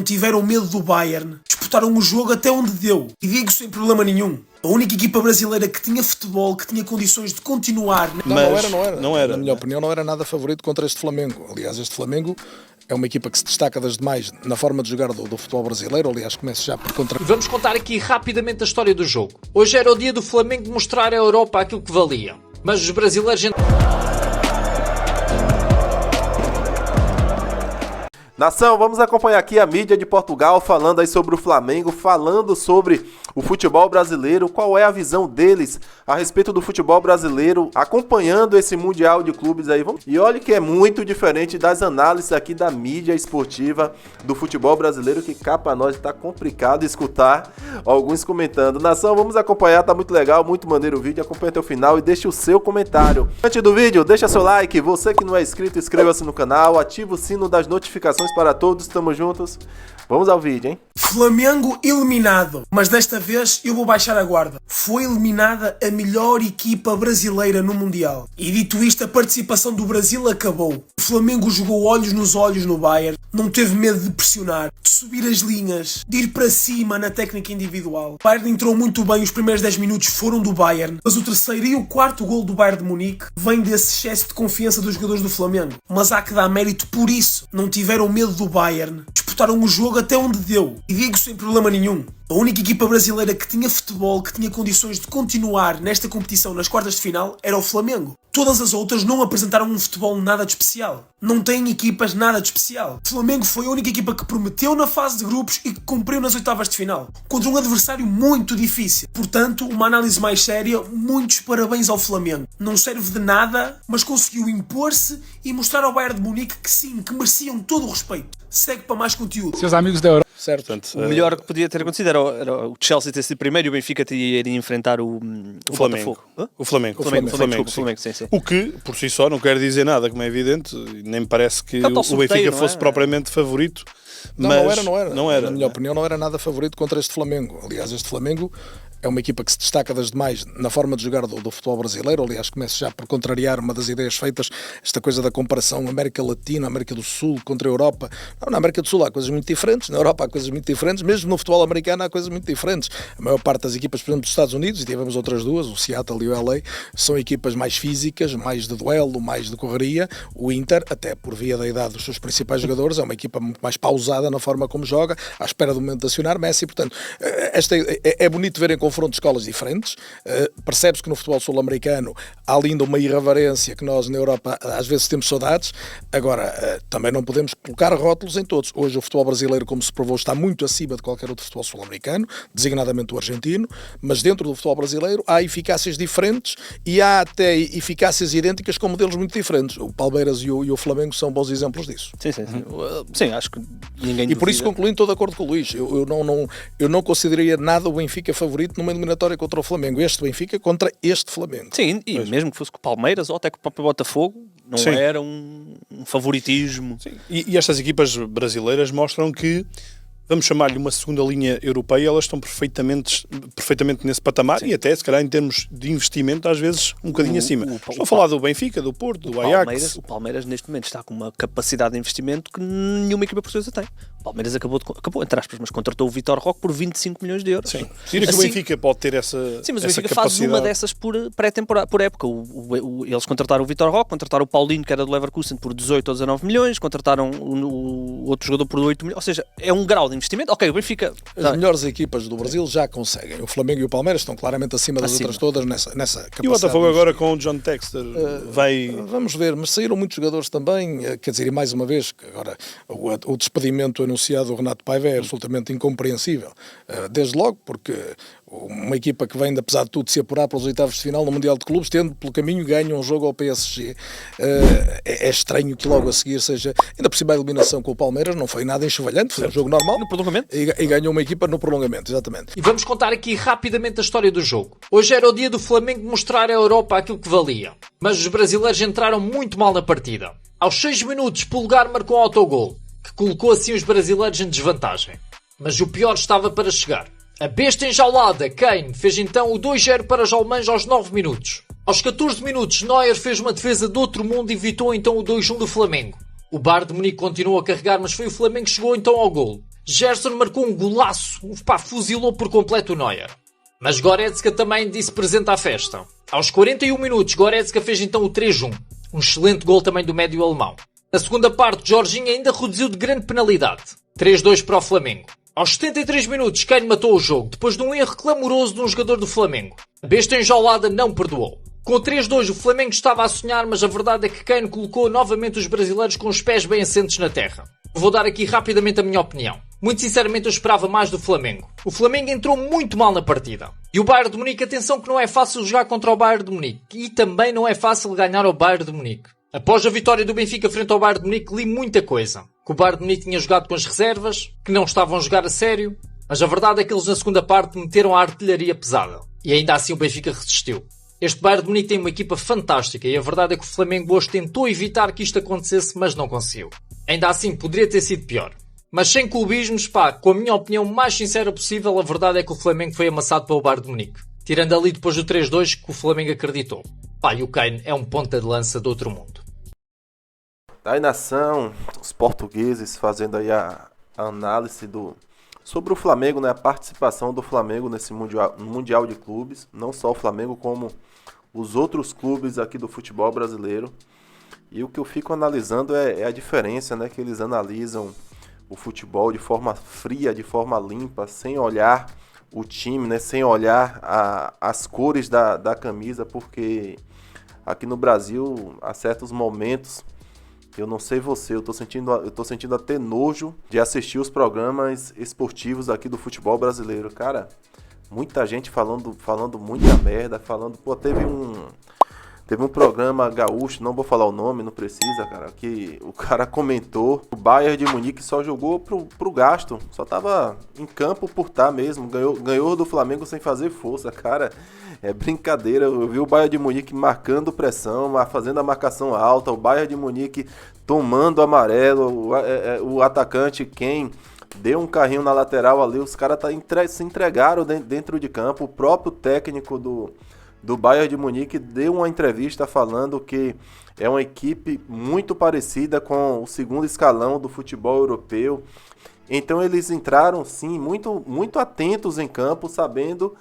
Não tiveram medo do Bayern, disputaram o jogo até onde deu, e digo sem problema nenhum. A única equipa brasileira que tinha futebol, que tinha condições de continuar... Não era. Na minha opinião, não era nada favorito contra este Flamengo. Aliás, este Flamengo é uma equipa que se destaca das demais na forma de jogar do futebol brasileiro. Aliás, começa já por contra... Vamos contar aqui rapidamente a história do jogo. Hoje era o dia do Flamengo mostrar à Europa aquilo que valia. Mas os brasileiros... Nação, vamos acompanhar aqui a mídia de Portugal falando aí sobre o Flamengo, falando sobre o futebol brasileiro, qual é a visão deles a respeito do futebol brasileiro, acompanhando esse Mundial de Clubes aí. E olha que é muito diferente das análises aqui da mídia esportiva do futebol brasileiro, que cá pra nós tá complicado escutar alguns comentando. Nação, vamos acompanhar, tá muito legal, muito maneiro o vídeo, acompanha até o final e deixa o seu comentário. Antes do vídeo, deixa seu like, você que não é inscrito, inscreva-se no canal, ativa o sino das notificações para todos, estamos juntos. Vamos ao vídeo, hein? Flamengo eliminado, mas desta vez eu vou baixar a guarda. Foi eliminada a melhor equipa brasileira no Mundial. E dito isto, a participação do Brasil acabou. O Flamengo jogou olhos nos olhos no Bayern, não teve medo de pressionar, de subir as linhas, de ir para cima na técnica individual. O Bayern entrou muito bem, os primeiros 10 minutos foram do Bayern, mas o terceiro e o quarto gol do Bayern de Munique vem desse excesso de confiança dos jogadores do Flamengo. Mas há que dar mérito por isso. Não tiveram medo do Bayern, disputaram o jogo até onde deu, e digo sem problema nenhum. A única equipa brasileira que tinha futebol, que tinha condições de continuar nesta competição nas quartas de final, era o Flamengo. Todas as outras não apresentaram um futebol nada de especial. Não têm equipas nada de especial. O Flamengo foi a única equipa que prometeu na fase de grupos e que cumpriu nas oitavas de final, contra um adversário muito difícil. Portanto, uma análise mais séria, muitos parabéns ao Flamengo. Não serve de nada, mas conseguiu impor-se e mostrar ao Bayern de Munique que sim, que mereciam todo o respeito. Segue para mais conteúdo. Seus amigos da Europa. Certo. Portanto, o melhor que podia ter acontecido era o Chelsea ter sido primeiro e o Benfica ter ido enfrentar o Flamengo. O Flamengo, sim. O que, por si só, não quer dizer nada, como é evidente, nem me parece que o Benfica fosse propriamente favorito. Mas não era. Na minha opinião, não era nada favorito contra este Flamengo. Aliás, este Flamengo é uma equipa que se destaca das demais na forma de jogar do futebol brasileiro. Aliás, começo já por contrariar uma das ideias feitas, esta coisa da comparação América Latina, América do Sul contra a Europa. Não, na América do Sul há coisas muito diferentes, na Europa há coisas muito diferentes, mesmo no futebol americano há coisas muito diferentes. A maior parte das equipas, por exemplo, dos Estados Unidos, e tivemos outras duas, o Seattle e o LA, são equipas mais físicas, mais de duelo, mais de correria. O Inter, até por via da idade dos seus principais jogadores, é uma equipa muito mais pausada na forma como joga, à espera do momento de acionar Messi. Portanto, é bonito ver em confronto escolas diferentes. Percebe-se que no futebol sul-americano há ainda uma irreverência que nós na Europa às vezes temos saudades. Agora, também não podemos colocar rótulos em todos. Hoje o futebol brasileiro, como se provou, está muito acima de qualquer outro futebol sul-americano, designadamente o argentino, mas dentro do futebol brasileiro há eficácias diferentes e há até eficácias idênticas com modelos muito diferentes. O Palmeiras e o Flamengo são bons exemplos disso. Sim, acho que ninguém duvida. E por isso, concluindo, estou de acordo com o Luís. Eu não consideraria nada o Benfica favorito numa eliminatória contra o Flamengo. Este Benfica contra este Flamengo. Sim, e mesmo que fosse com o Palmeiras ou até com o próprio Botafogo, não era um favoritismo. Sim. E estas equipas brasileiras mostram que, vamos chamar-lhe uma segunda linha europeia, elas estão perfeitamente nesse patamar. Sim. E até, se calhar, em termos de investimento, às vezes um bocadinho acima. Estou a falar do Benfica, do Porto, do Ajax. O Palmeiras, neste momento, está com uma capacidade de investimento que nenhuma equipa portuguesa tem. O Palmeiras acabou, entre aspas, mas contratou o Vitor Roque por 25 milhões de euros. Sim. Tira que o Benfica pode ter essa capacidade. Sim, mas o Benfica faz uma dessas por pré-temporada, por época. Eles contrataram o Vitor Roque, contrataram o Paulinho, que era do Leverkusen, por 18 ou 19 milhões, contrataram o outro jogador por 8 milhões. Ou seja, é um grau de investimento. Ok, o Benfica... As melhores equipas do Brasil já conseguem. O Flamengo e o Palmeiras estão claramente acima das outras todas nessa capacidade. E o Botafogo agora com o John Textor vai... Vamos ver, mas saíram muitos jogadores também. Quer dizer, e mais uma vez, agora o despedimento anunciado do Renato Paiva é absolutamente incompreensível. Desde logo, porque uma equipa que vem, apesar de tudo, se apurar para os oitavos de final no Mundial de Clubes, tendo pelo caminho ganho um jogo ao PSG, é estranho que logo a seguir seja, ainda por cima a eliminação com o Palmeiras, não foi nada enxovalhante, foi um jogo normal. No prolongamento. E ganhou uma equipa no prolongamento, exatamente. E vamos contar aqui rapidamente a história do jogo. Hoje era o dia do Flamengo mostrar à Europa aquilo que valia. Mas os brasileiros entraram muito mal na partida. Aos 6 minutos, Pulgar marcou um autogol, que colocou assim os brasileiros em desvantagem. Mas o pior estava para chegar. A besta enjaulada, Kane, fez então o 2-0 para os alemães aos 9 minutos. Aos 14 minutos, Neuer fez uma defesa de outro mundo e evitou então o 2-1 do Flamengo. O Bayern de Munique continuou a carregar, mas foi o Flamengo que chegou então ao golo. Gerson marcou um golaço, fuzilou por completo o Neuer. Mas Goretzka também disse presente à festa. Aos 41 minutos, Goretzka fez então o 3-1. Um excelente gol também do médio alemão. Na segunda parte, Jorginho ainda reduziu de grande penalidade. 3-2 para o Flamengo. Aos 73 minutos, Kane matou o jogo, depois de um erro clamoroso de um jogador do Flamengo. A besta enjaulada não perdoou. Com o 3-2, o Flamengo estava a sonhar, mas a verdade é que Kane colocou novamente os brasileiros com os pés bem assentes na terra. Vou dar aqui rapidamente a minha opinião. Muito sinceramente eu esperava mais do Flamengo. O Flamengo entrou muito mal na partida. E o Bayern de Munique, atenção que não é fácil jogar contra o Bayern de Munique. E também não é fácil ganhar ao Bayern de Munique. Após a vitória do Benfica frente ao Bayern de Munique, li muita coisa. Que o Bayern de Munique tinha jogado com as reservas, que não estavam a jogar a sério. Mas a verdade é que eles na segunda parte meteram a artilharia pesada. E ainda assim o Benfica resistiu. Este Bayern de Munique tem uma equipa fantástica e a verdade é que o Flamengo hoje tentou evitar que isto acontecesse, mas não conseguiu. Ainda assim, poderia ter sido pior. Mas sem clubismos, com a minha opinião mais sincera possível, a verdade é que o Flamengo foi amassado pelo Bayern de Munique. Tirando ali depois do 3-2 que o Flamengo acreditou. E o Kane é um ponta de lança de outro mundo. Aí, nação, os portugueses fazendo aí a análise sobre o Flamengo, né? A participação do Flamengo nesse mundial de clubes. Não só o Flamengo, como os outros clubes aqui do futebol brasileiro. E o que eu fico analisando é a diferença, né? Que eles analisam o futebol de forma fria, de forma limpa, sem olhar o time, né? Sem olhar as cores da camisa, porque aqui no Brasil, há certos momentos, eu não sei você, eu tô sentindo até nojo de assistir os programas esportivos aqui do futebol brasileiro. Cara, muita gente falando muita merda, teve um programa gaúcho, não vou falar o nome, não precisa, cara, que o cara comentou, o Bayern de Munique só jogou pro gasto, só tava em campo por estar mesmo, ganhou do Flamengo sem fazer força, cara, é brincadeira. Eu vi o Bayern de Munique marcando pressão, fazendo a marcação alta, o Bayern de Munique tomando amarelo, o atacante quem deu um carrinho na lateral ali, os caras se entregaram dentro de campo, o próprio técnico do Bayern de Munique deu uma entrevista falando que é uma equipe muito parecida com o segundo escalão do futebol europeu. Então eles entraram sim muito, muito atentos em campo, sabendo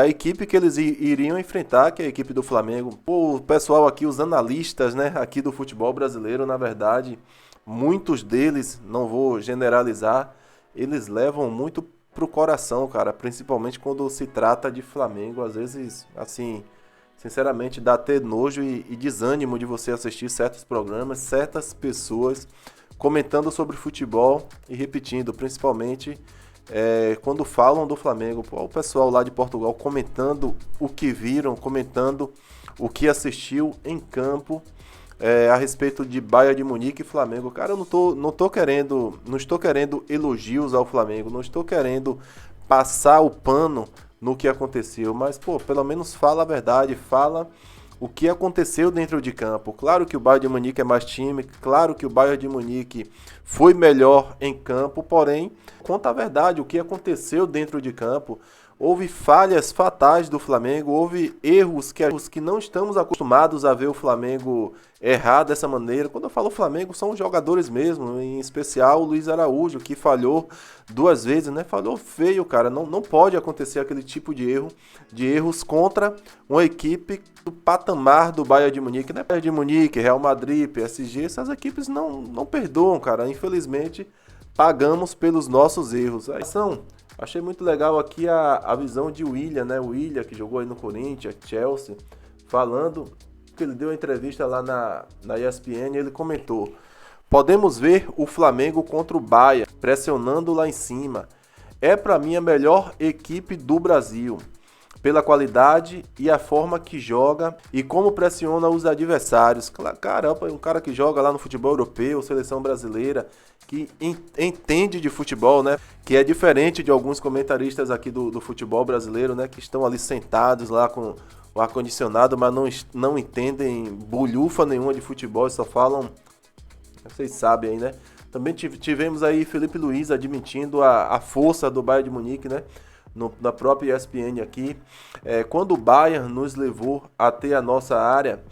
a equipe que eles iriam enfrentar, que é a equipe do Flamengo. O pessoal aqui, os analistas, né, aqui do futebol brasileiro, na verdade, muitos deles, não vou generalizar, eles levam muito pro coração, cara, principalmente quando se trata de Flamengo. Às vezes, assim, sinceramente, dá até nojo e desânimo de você assistir certos programas, certas pessoas comentando sobre futebol e repetindo, principalmente quando falam do Flamengo. O pessoal lá de Portugal comentando o que viram, comentando o que assistiu em campo, a respeito de Bayern de Munique e Flamengo. Cara, eu não estou querendo elogios ao Flamengo, não estou querendo passar o pano no que aconteceu, mas, pelo menos fala a verdade, fala o que aconteceu dentro de campo. Claro que o Bayern de Munique é mais time, claro que o Bayern de Munique foi melhor em campo, porém, conta a verdade, o que aconteceu dentro de campo. Houve falhas fatais do Flamengo, houve erros que não estamos acostumados a ver o Flamengo errar dessa maneira. Quando eu falo Flamengo, são os jogadores mesmo, em especial o Luiz Araújo, que falhou 2 vezes, né? Falhou feio, cara. Não pode acontecer aquele tipo de erros contra uma equipe do patamar do Bayern de Munique, né? Bayern de Munique, Real Madrid, PSG, essas equipes não perdoam, cara. Infelizmente, pagamos pelos nossos erros. Achei muito legal aqui a visão de William, né? O William, que jogou aí no Corinthians, Chelsea, falando que ele deu uma entrevista lá na ESPN, ele comentou: podemos ver o Flamengo contra o Bayern, pressionando lá em cima. É para mim a melhor equipe do Brasil, pela qualidade e a forma que joga e como pressiona os adversários. Caramba, um cara que joga lá no futebol europeu, seleção brasileira, que entende de futebol, né? Que é diferente de alguns comentaristas aqui do futebol brasileiro, né? Que estão ali sentados lá com o ar-condicionado, mas não entendem bulhufa nenhuma de futebol, só falam, vocês sabem aí, né? Também tivemos aí Felipe Luiz admitindo a força do Bayern de Munique, né? Na própria ESPN aqui. Quando o Bayern nos levou até a nossa área,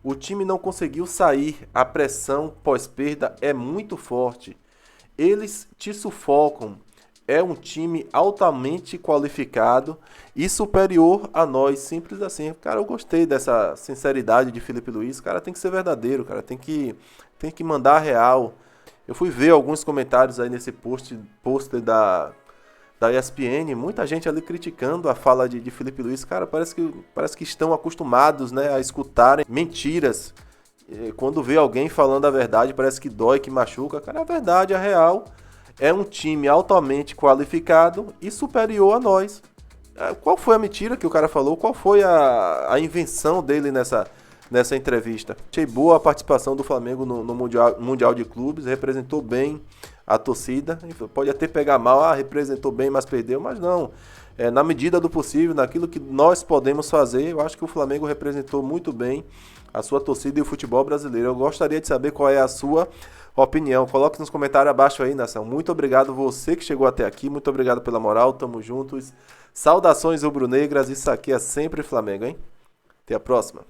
o time não conseguiu sair, a pressão pós-perda é muito forte. Eles te sufocam, é um time altamente qualificado e superior a nós, simples assim. Cara, eu gostei dessa sinceridade de Felipe Luiz. Cara, tem que ser verdadeiro, cara, tem que mandar a real. Eu fui ver alguns comentários aí nesse pôster da ESPN, muita gente ali criticando a fala de Felipe Luiz. Cara, parece que estão acostumados, né, a escutarem mentiras. Quando vê alguém falando a verdade, parece que dói, que machuca. Cara, a verdade, a real, é um time altamente qualificado e superior a nós. Qual foi a mentira que o cara falou? Qual foi a invenção dele nessa entrevista? Achei boa a participação do Flamengo no Mundial de Clubes, representou bem a torcida. Pode até pegar mal, representou bem, mas perdeu, mas não. Na medida do possível, naquilo que nós podemos fazer, eu acho que o Flamengo representou muito bem a sua torcida e o futebol brasileiro. Eu gostaria de saber qual é a sua opinião. Coloque nos comentários abaixo aí, nação. Muito obrigado você que chegou até aqui, muito obrigado pela moral, tamo juntos. Saudações rubro-negras, isso aqui é sempre Flamengo, hein? Até a próxima.